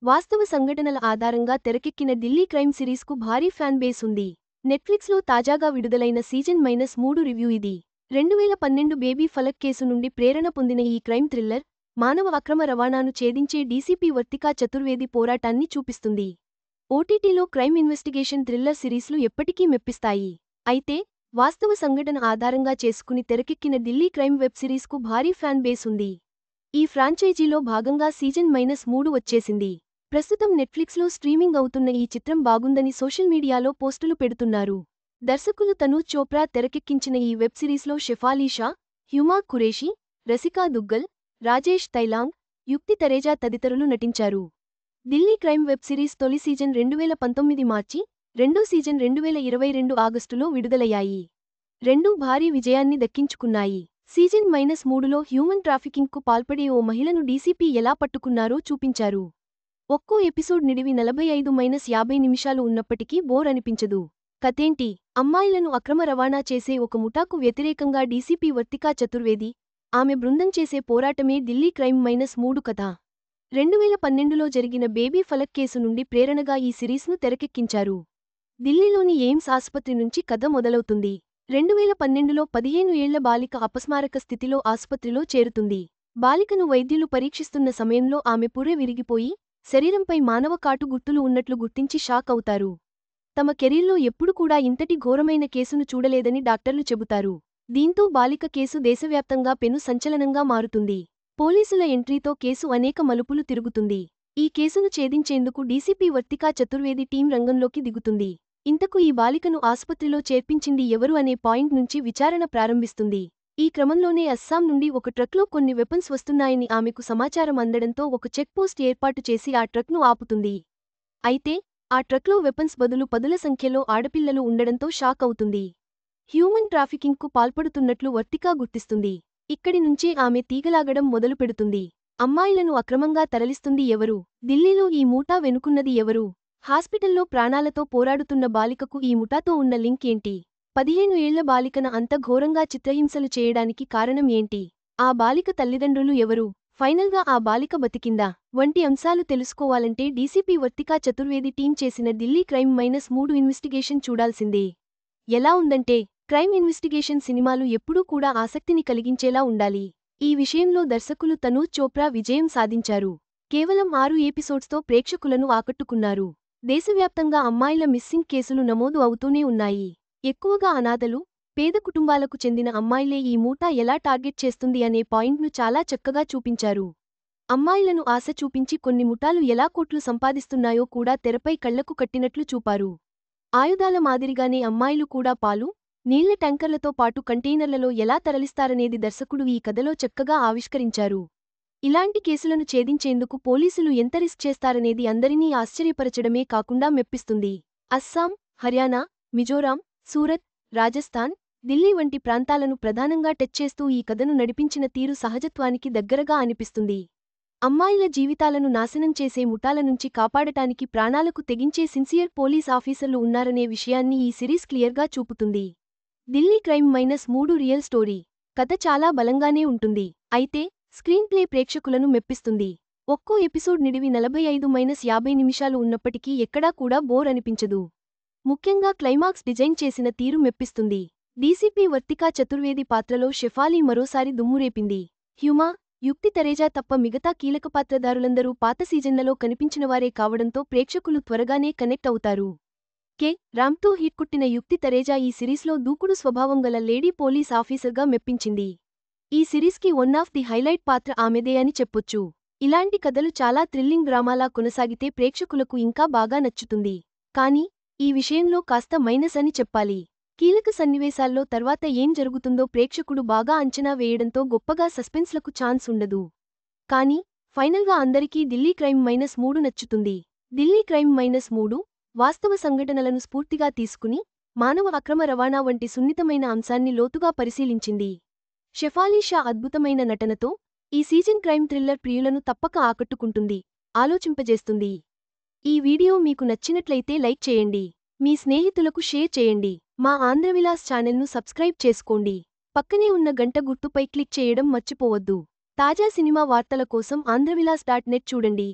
వాస్తవ సంఘటనల ఆధారంగా తెరకెక్కిన ఢిల్లీ క్రైమ్ సిరీస్కు భారీ ఫ్యాన్ బేస్ ఉంది. నెట్ఫ్లిక్స్లో తాజాగా విడుదలైన సీజన్ -3 రివ్యూ ఇది. 2012 బేబీ ఫలక్ కేసు నుండి ప్రేరణ పొందిన ఈ క్రైమ్ థ్రిల్లర్, మానవ అక్రమ రవాణాను ఛేదించే డీసీపీ వర్తికా చతుర్వేది పోరాటాన్ని చూపిస్తుంది. ఓటీటీలో క్రైమ్ ఇన్వెస్టిగేషన్ థ్రిల్లర్ సిరీస్లు ఎప్పటికీ మెప్పిస్తాయి. అయితే, వాస్తవ సంఘటన ఆధారంగా చేసుకుని తెరకెక్కిన ఢిల్లీ క్రైమ్ వెబ్ సిరీస్కు భారీ ఫ్యాన్ బేస్ ఉంది. ఈ ఫ్రాంచైజీలో భాగంగా సీజన్ -3 వచ్చేసింది. ప్రస్తుతం నెట్ఫ్లిక్స్లో స్ట్రీమింగ్ అవుతున్న ఈ చిత్రం బాగుందని సోషల్ మీడియాలో పోస్టులు పెడుతున్నారు. దర్శకులు తనూజ్ చోప్రా తెరకెక్కించిన ఈ వెబ్ సిరీస్లో షెఫాలీ షా, హ్యూమా ఖురేషీ, రసికా దుగ్గల్, రాజేష్ తైలాంగ్, యుక్తి తరేజా తదితరులు నటించారు. ఢిల్లీ క్రైమ్ వెబ్ సిరీస్ తొలి సీజన్ 2019 మార్చి, రెండో సీజన్ 2022 ఆగస్టులో విడుదలయ్యాయి. రెండూ భారీ విజయాన్ని దక్కించుకున్నాయి. సీజన్ -3లో హ్యూమన్ ట్రాఫికింగ్కు పాల్పడే ఓ మహిళను డీసీపీ ఎలా పట్టుకున్నారో చూపించారు. ఒక్కో ఎపిసోడ్ నిడివి 45–50 నిమిషాలు ఉన్నప్పటికీ బోర్ అనిపించదు. కథేంటి? అమ్మాయిలను అక్రమ రవాణా చేసే ఒక ముఠాకు వ్యతిరేకంగా డీసీపీ వర్తికా చతుర్వేది, ఆమె బృందం చేసే పోరాటమే ఢిల్లీ క్రైమ్ -3 కథ. 2012లో జరిగిన బేబీ ఫలక్ కేసు నుండి ప్రేరణగా ఈ సిరీస్ను తెరకెక్కించారు. ఢిల్లీలోని ఎయిమ్స్ ఆసుపత్రి నుంచి కథ మొదలవుతుంది. 2012లో 15 ఏళ్ల బాలిక అపస్మారక స్థితిలో ఆసుపత్రిలో చేరుతుంది. బాలికను వైద్యులు పరీక్షిస్తున్న సమయంలో ఆమె పుర్రె విరిగిపోయి, శరీరంపై మానవ కాటు గుర్తులు ఉన్నట్లు గుర్తించి షాక్ అవుతారు. తమ కెరీర్లో ఎప్పుడు కూడా ఇంతటి ఘోరమైన కేసును చూడలేదని డాక్టర్లు చెబుతారు. దీంతో బాలిక కేసు దేశవ్యాప్తంగా పెను సంచలనంగా మారుతుంది. పోలీసుల ఎంట్రీతో కేసు అనేక మలుపులు తిరుగుతుంది. ఈ కేసును ఛేదించేందుకు డీసీపీ వర్తికా చతుర్వేది టీం రంగంలోకి దిగుతుంది. ఇంతకు ఈ బాలికను ఆసుపత్రిలో చేర్పించింది ఎవరు అనే పాయింట్ నుంచి విచారణ ప్రారంభిస్తుంది. ఈ క్రమంలోనే అస్సాం నుండి ఒక ట్రక్లో కొన్ని వెపన్స్ వస్తున్నాయని ఆమెకు సమాచారం అందడంతో ఒక చెక్పోస్ట్ ఏర్పాటు చేసి ఆ ట్రక్ను ఆపుతుంది. అయితే, ఆ ట్రక్లో వెపన్స్ బదులు పదుల సంఖ్యలో ఆడపిల్లలు ఉండడంతో షాక్ అవుతుంది. హ్యూమన్ ట్రాఫికింగ్కు పాల్పడుతున్నట్లు వర్తికా గుర్తిస్తుంది. ఇక్కడి నుంచే ఆమె తీగలాగడం మొదలుపెడుతుంది. అమ్మాయిలను అక్రమంగా తరలిస్తుంది ఎవరు? ఢిల్లీలో ఈ మూఠా వెనుకున్నది ఎవరు? హాస్పిటల్లో ప్రాణాలతో పోరాడుతున్న బాలికకు ఈ ముఠాతో ఉన్న లింక్ ఏంటి? 15 ఏళ్ల బాలికన అంత ఘోరంగా చిత్రహింసలు చేయడానికి కారణం ఏంటి? ఆ బాలిక తల్లిదండ్రులు ఎవరు? ఫైనల్గా ఆ బాలిక బతికిందా? వంటి అంశాలు తెలుసుకోవాలంటే డీసీపీ వర్తికా చతుర్వేది టీం చేసిన ఢిల్లీ క్రైమ్ -3 ఇన్వెస్టిగేషన్ చూడాల్సిందే. ఎలా ఉందంటే, క్రైమ్ ఇన్వెస్టిగేషన్ సినిమాలు ఎప్పుడూ కూడా ఆసక్తిని కలిగించేలా ఉండాలి. ఈ విషయంలో దర్శకులు తనూజ్ చోప్రా విజయం సాధించారు. కేవలం 6 ఎపిసోడ్స్తో ప్రేక్షకులను ఆకట్టుకున్నారు. దేశవ్యాప్తంగా అమ్మాయిల మిస్సింగ్ కేసులు నమోదు అవుతూనే ఉన్నాయి. ఎక్కువగా అనాథలు, పేద కుటుంబాలకు చెందిన అమ్మాయిలే ఈ మూఠా ఎలా టార్గెట్ చేస్తుంది అనే పాయింట్ను చాలా చక్కగా చూపించారు. అమ్మాయిలను ఆశ చూపించి కొన్ని ముఠాలు ఎలా కోట్లు సంపాదిస్తున్నాయో కూడా తెరపై కళ్లకు కట్టినట్లు చూపారు. ఆయుధాల మాదిరిగానే అమ్మాయిలు కూడా పాలు, నీళ్ల ట్యాంకర్లతో పాటు కంటైనర్లలో ఎలా తరలిస్తారనేది దర్శకుడు ఈ కథలో చక్కగా ఆవిష్కరించారు. ఇలాంటి కేసులను ఛేదించేందుకు పోలీసులు ఎంత రిస్క్ చేస్తారనేది అందరినీ ఆశ్చర్యపరచడమే కాకుండా మెప్పిస్తుంది. అస్సాం, హర్యానా, మిజోరాం, సూరత్, రాజస్థాన్, ఢిల్లీ వంటి ప్రాంతాలను ప్రధానంగా టచ్ చేస్తూ ఈ కథను నడిపించిన తీరు సహజత్వానికి దగ్గరగా అనిపిస్తుంది. అమ్మాయిల జీవితాలను నాశనం చేసే ముఠాల నుంచి కాపాడటానికి ప్రాణాలకు తెగించే సిన్సియర్ పోలీస్ ఆఫీసర్లు ఉన్నారనే విషయాన్ని ఈ సిరీస్ క్లియర్గా చూపుతుంది. Delhi crime -3 real story. కథ చాలా బలంగానే ఉంటుంది. అయితే, స్క్రీన్ ప్లే ప్రేక్షకులను మెప్పిస్తుంది. ఒక్కో ఎపిసోడ్ నిడివి 45–50 నిమిషాలు ఉన్నప్పటికీ ఎక్కడా కూడా బోర్ అనిపించదు. ముఖ్యంగా క్లైమాక్స్ డిజైన్ చేసిన తీరు మెప్పిస్తుంది. డీసీపీ వర్తికా చతుర్వేది పాత్రలో షెఫాలీ మరోసారి దుమ్మురేపింది. హ్యూమా, యుక్తి తరేజా తప్ప మిగతా కీలక పాత్రధారులందరూ పాత సీజన్లలో కనిపించినవారే కావడంతో ప్రేక్షకులు త్వరగానే కనెక్ట్ అవుతారు. కె. రామ్తో హిట్ కొట్టిన యుక్తి తరేజా ఈ సిరీస్లో దూకుడు స్వభావం గల లేడీ పోలీస్ ఆఫీసర్గా మెప్పించింది. ఈ సిరీస్కి వన్ ఆఫ్ ది హైలైట్ పాత్ర ఆమెదే అని చెప్పొచ్చు. ఇలాంటి కథలు చాలా థ్రిల్లింగ్ డ్రామాలా కొనసాగితే ప్రేక్షకులకు ఇంకా బాగా నచ్చుతుంది. కానీ, ఈ విషయంలో కాస్త మైనస్ అని చెప్పాలి. కీలక సన్నివేశాల్లో తర్వాత ఏం జరుగుతుందో ప్రేక్షకుడు బాగా అంచనా వేయడంతో గొప్పగా సస్పెన్స్లకు ఛాన్స్ ఉండదు. కానీ, ఫైనల్గా అందరికీ ఢిల్లీ క్రైమ్ -3 నచ్చుతుంది. ఢిల్లీ క్రైమ్ -3 వాస్తవ సంఘటనలను స్ఫూర్తిగా తీసుకుని, మానవ అక్రమ రవాణా వంటి సున్నితమైన అంశాన్ని లోతుగా పరిశీలించింది. షెఫాలీ షా అద్భుతమైన నటనతో ఈ సీజన్ క్రైమ్ థ్రిల్లర్ ప్రియులను తప్పక ఆకట్టుకుంటుంది, ఆలోచింపజేస్తుంది. ఈ వీడియో మీకు నచ్చినట్లయితే లైక్ చేయండి. మీ స్నేహితులకు షేర్ చేయండి. మా ఆంధ్రవిలాస్ ఛానల్ను సబ్స్క్రైబ్ చేసుకోండి. పక్కనే ఉన్న గంట గుర్తుపై క్లిక్ చేయడం మర్చిపోవద్దు. తాజా సినిమా వార్తల కోసం ఆంధ్రవిలాస్.net చూడండి.